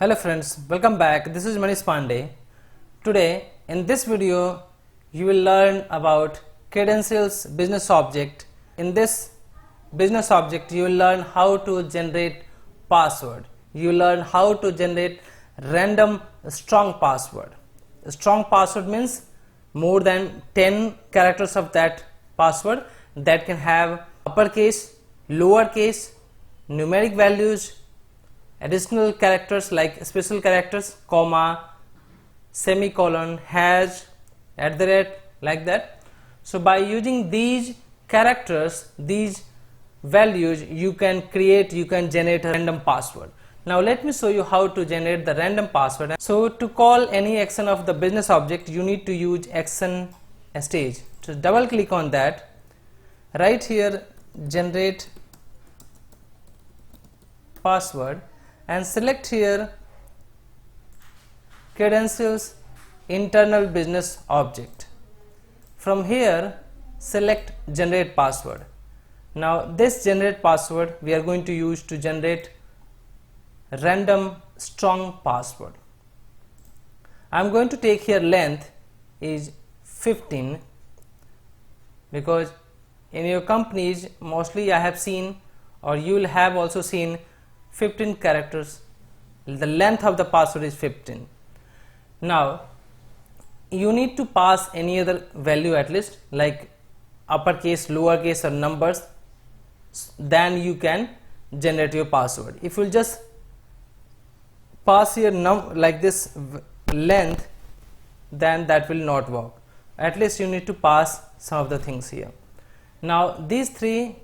Hello friends, welcome back. This is Manish Pandey. Today in this video you will learn about credentials business object. In this business object you will learn how to generate password. You will learn how to generate random strong password. Strong password means more than 10 characters of that password that can have uppercase, lowercase, numeric values, additional characters like special characters, comma, semicolon, hash, @ like that. So by using these characters, these values, you can generate a random password. Now let me show you how to generate the random password. So to call any action of the business object, you need to use action stage. So double click on that. Right here, generate password, and select here credentials internal business object. From here select generate password. Now this generate password we are going to use to generate random strong password. I am going to take here length is 15 because in your companies mostly I have seen, or you will have also seen, 15 characters. The length of the password is 15. Now you need to pass any other value at least, like uppercase, lowercase or numbers, then you can generate your password. If you just pass here like this length, then that will not work. At least you need to pass some of the things here. Now these three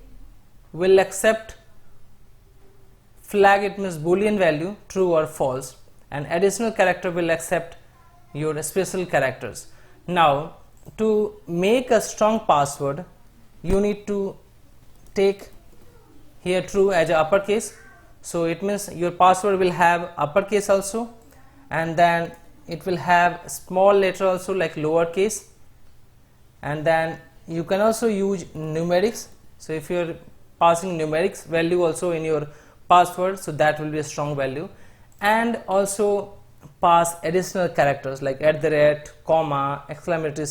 will accept flag, it means boolean value, true or false, and additional character will accept your special characters. Now to make a strong password, you need to take here true as a uppercase, so it means your password will have uppercase also, and then it will have small letter also like lowercase, and then you can also use numerics. So if you are passing numerics value also in your password, so that will be a strong value, and also pass additional characters like @ comma, exclamatory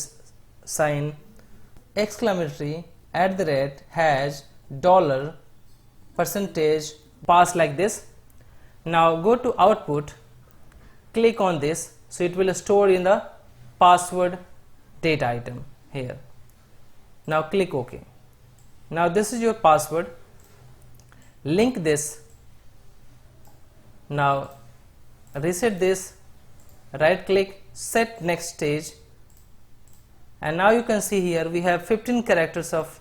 sign, exclamatory, @ hash, dollar, percentage, pass like this. Now go to output, click on this, so it will store in the password data item here. Now click OK. Now this is your password. Link this. Now reset this, right click, set next stage, and now you can see here we have 15 characters of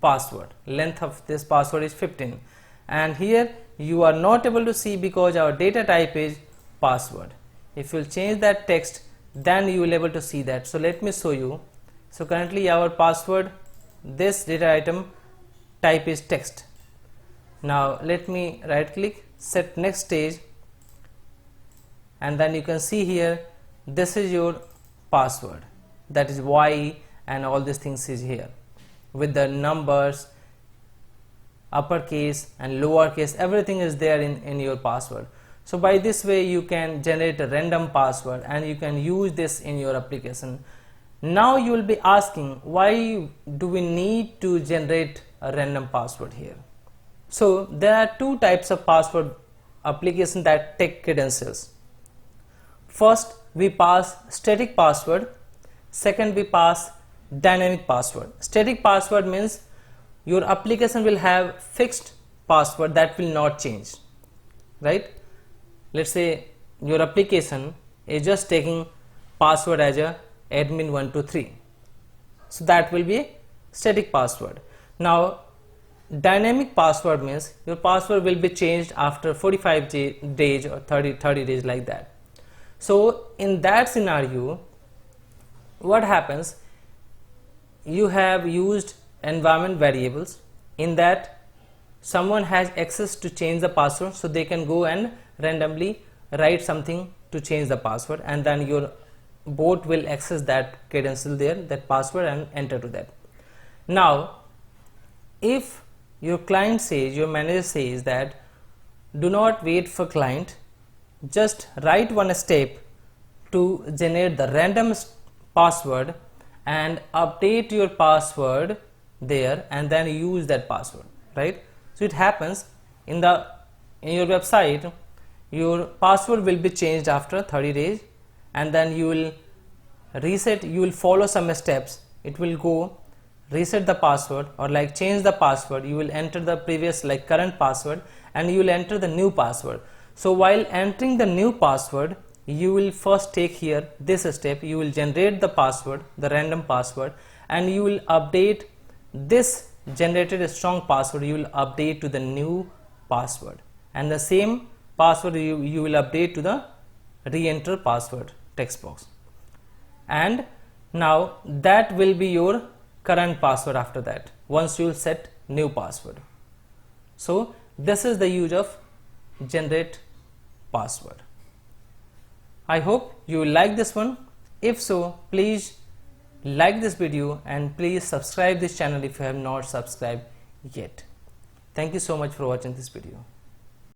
password. Length of this password is 15, and here you are not able to see because our data type is password. If you will change that text, then you will be able to see that. So let me show you. So currently our password, this data item type is text. Now let me right click, set next stage, and then you can see here this is your password, that is Y, and all these things is here with the numbers, uppercase and lowercase, everything is there in your password. So by this way you can generate a random password and you can use this in your application. Now you will be asking, why do we need to generate a random password here? So there are two types of password application that take credentials. First we pass static password, second we pass dynamic password. Static password means your application will have fixed password that will not change, right? Let's say your application is just taking password as a admin123, so that will be static password. Now dynamic password means your password will be changed after 45 days or 30 days, like that. So in that scenario what happens, you have used environment variables, in that someone has access to change the password, so they can go and randomly write something to change the password, and then your bot will access that credential there, that password, and enter to that. Now if your client says, your manager says that do not wait for client, just write one step to generate the random password and update your password there, and then use that password, right? So it happens in your website, your password will be changed after 30 days, and then you will reset, you will follow some steps. It will go reset the password or like change the password. You will enter the previous like current password and you will enter the new password. So while entering the new password, you will first take here this step. You will generate the password, the random password, and you will update this generated strong password. You will update to the new password, and the same password you will update to the re-enter password text box, and now that will be your current password after that once you set new password. So this is the use of generate password. I hope you will like this one. If so, please like this video and please subscribe this channel if you have not subscribed yet. Thank you so much for watching this video.